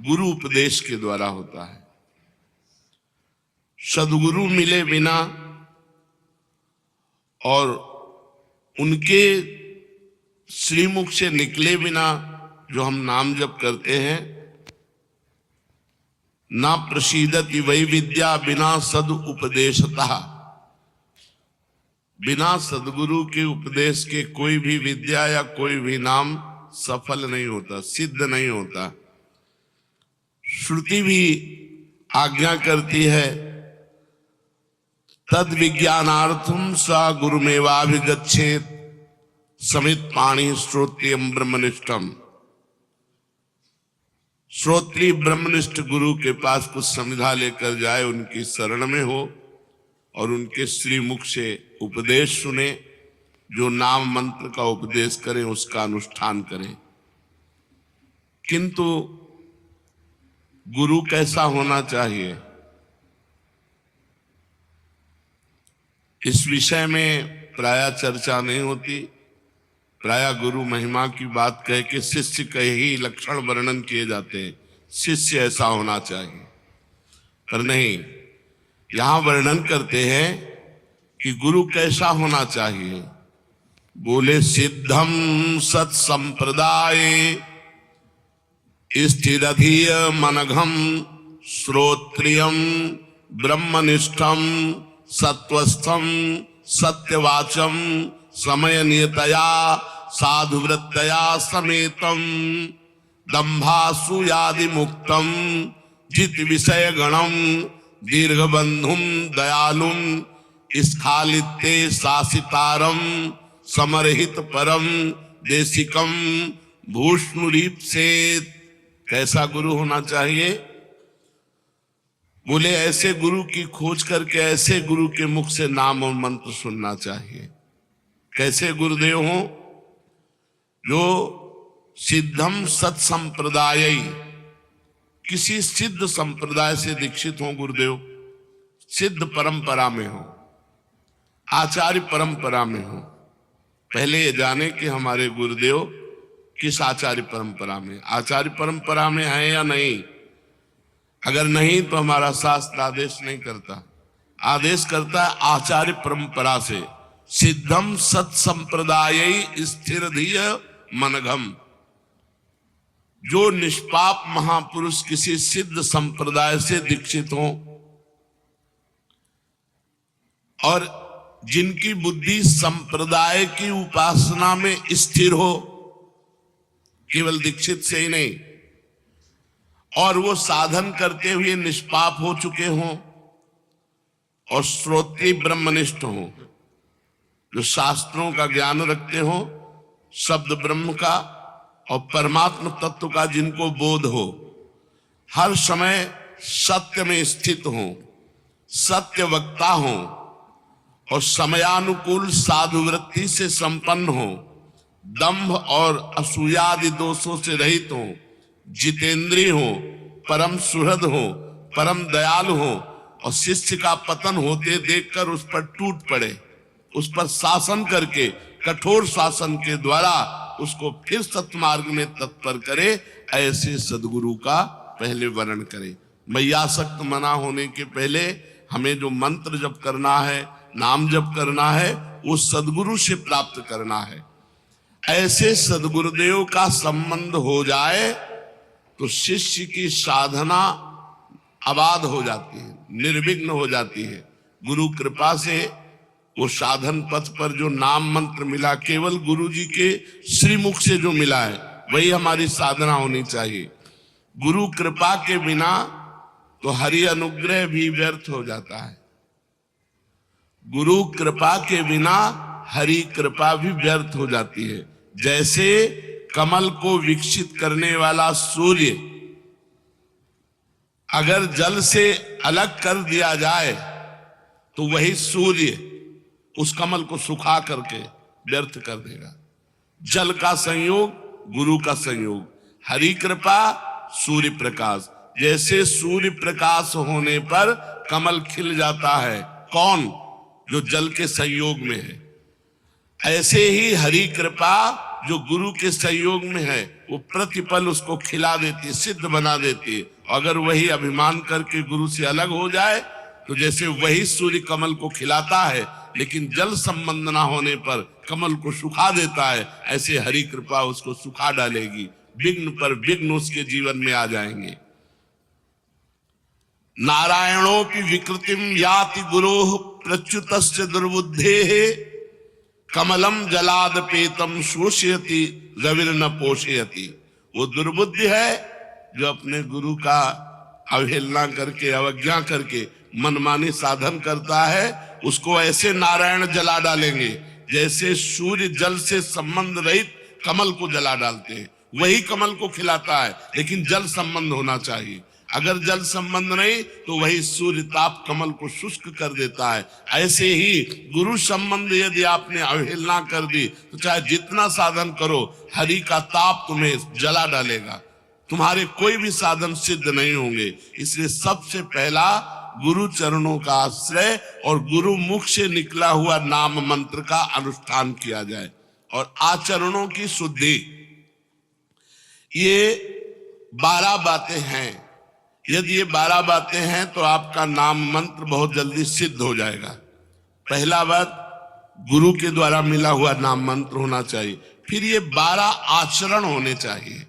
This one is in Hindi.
गुरु उपदेश के द्वारा होता है। सद्गुरु मिले बिना और उनके श्रीमुख से निकले बिना जो हम नाम जप करते हैं, ना प्रसीदति वै विद्या बिना सद उपदेशता, बिना सदगुरु के उपदेश के कोई भी विद्या या कोई भी नाम सफल नहीं होता, सिद्ध नहीं होता। श्रुति भी आज्ञा करती है, तद विज्ञानार्थम स गुरुमेवाभिगच्छेत् समित पाणी श्रोत्रियम ब्रह्मनिष्ठम। श्रोत्री ब्रह्मनिष्ठ गुरु के पास कुछ समिधा लेकर जाए, उनकी शरण में हो और उनके श्रीमुख से उपदेश सुने, जो नाम मंत्र का उपदेश करें उसका अनुष्ठान करें। किंतु गुरु कैसा होना चाहिए, इस विषय में प्रायः चर्चा नहीं होती। प्रायः गुरु महिमा की बात कह के शिष्य के ही लक्षण वर्णन किए जाते हैं, शिष्य ऐसा होना चाहिए, पर नहीं, यहां वर्णन करते हैं कि गुरु कैसा होना चाहिए। बोले सिद्धम सत संप्रदाय स्थिरधीय मनघम श्रोत्रियम ब्रह्मनिष्ठम सत्वस्थम सत्यवाचम समय नियतया साधुवृत्तया समेतम दंभासुयादि मुक्तम जित विषय गणम दीर्घबंधुम दयालुम स्खालिते शासितारम समरहित परम देशिकम भूष्णुरीप से। कैसा गुरु होना चाहिए? बोले ऐसे गुरु की खोज करके ऐसे गुरु के मुख से नाम और मंत्र सुनना चाहिए। कैसे गुरुदेव हो? जो सिद्धम सत संप्रदाय, किसी सिद्ध संप्रदाय से दीक्षित हो गुरुदेव, सिद्ध परंपरा में हो, आचार्य परंपरा में हो। पहले ये जाने कि हमारे गुरुदेव किस आचार्य परंपरा में, आचार्य परंपरा में है या नहीं। अगर नहीं तो हमारा शास्त्र आदेश नहीं करता, आदेश करता है आचार्य परंपरा से। सिद्धम सत संप्रदाय स्थिर धीय मनघम, जो निष्पाप महापुरुष किसी सिद्ध संप्रदाय से दीक्षित हो और जिनकी बुद्धि संप्रदाय की उपासना में स्थिर हो, केवल दीक्षित से ही नहीं, और वो साधन करते हुए निष्पाप हो चुके हों और श्रोत्री ब्रह्मनिष्ठ हों, जो शास्त्रों का ज्ञान रखते हो, शब्द ब्रह्म का और परमात्म तत्व का जिनको बोध हो, हर समय सत्य में स्थित हो, सत्य वक्ता हो और समयानुकूल साधुवृत्ति से संपन्न हो, दंभ और असूयादि दोषों से रहित हो, जितेंद्रिय हो, परम सुहृद हो, परम दयालु हो और शिष्य का पतन होते देखकर उस पर टूट पड़े, उस पर शासन करके कठोर शासन के द्वारा उसको फिर सत्मार्ग में तत्पर करे, ऐसे सदगुरु का पहले वर्णन करे। मैयासक्त मना होने के पहले हमें जो मंत्र जप करना है, नाम जप करना है, वो सदगुरु से प्राप्त करना है। ऐसे सदगुरुदेव का संबंध हो जाए तो शिष्य की साधना आबाद हो जाती है, निर्विघ्न हो जाती है। गुरु कृपा से वो साधन पथ पर जो नाम मंत्र मिला, केवल गुरु जी के श्रीमुख से जो मिला है, वही हमारी साधना होनी चाहिए। गुरु कृपा के बिना तो हरि अनुग्रह भी व्यर्थ हो जाता है। गुरु कृपा के बिना हरि कृपा भी व्यर्थ हो जाती है। जैसे कमल को विकसित करने वाला सूर्य अगर जल से अलग कर दिया जाए तो वही सूर्य उस कमल को सुखा करके व्यर्थ कर देगा। जल का संयोग, गुरु का संयोग, हरि कृपा, सूर्य प्रकाश। जैसे सूर्य प्रकाश होने पर कमल खिल जाता है, कौन? जो जल के संयोग में है। ऐसे ही हरि कृपा जो गुरु के सहयोग में है वो प्रतिपल उसको खिला देती है, सिद्ध बना देती है। अगर वही अभिमान करके गुरु से अलग हो जाए तो जैसे वही सूर्य कमल को खिलाता है लेकिन जल संबंध ना होने पर कमल को सुखा देता है, ऐसे हरि कृपा उसको सुखा डालेगी, विघ्न पर विघ्न उसके जीवन में आ जाएंगे। नारायणों की विकृतिम याति गुरोः प्रच्युतस्य दुर्बुद्धेः कमलम जलाद पेतम शोषयति रविर्न पोषयति। वो दुर्बुद्धि है जो अपने गुरु का अवहेलना करके अवज्ञा करके मनमानी साधन करता है, उसको ऐसे नारायण जला डालेंगे जैसे सूर्य जल से संबंध रहित कमल को जला डालते हैं। वही कमल को खिलाता है लेकिन जल संबंध होना चाहिए। अगर जल संबंध नहीं तो वही सूर्य ताप कमल को शुष्क कर देता है। ऐसे ही गुरु संबंध यदि आपने अवहेलना कर दी तो चाहे जितना साधन करो, हरि का ताप तुम्हें जला डालेगा, तुम्हारे कोई भी साधन सिद्ध नहीं होंगे। इसलिए सबसे पहला गुरु चरणों का आश्रय और गुरु मुख से निकला हुआ नाम मंत्र का अनुष्ठान किया जाए और आचरणों की शुद्धि। ये 12 बातें हैं। यदि ये 12 बातें हैं तो आपका नाम मंत्र बहुत जल्दी सिद्ध हो जाएगा। पहला बात, गुरु के द्वारा मिला हुआ नाम मंत्र होना चाहिए। फिर ये 12 आचरण होने चाहिए।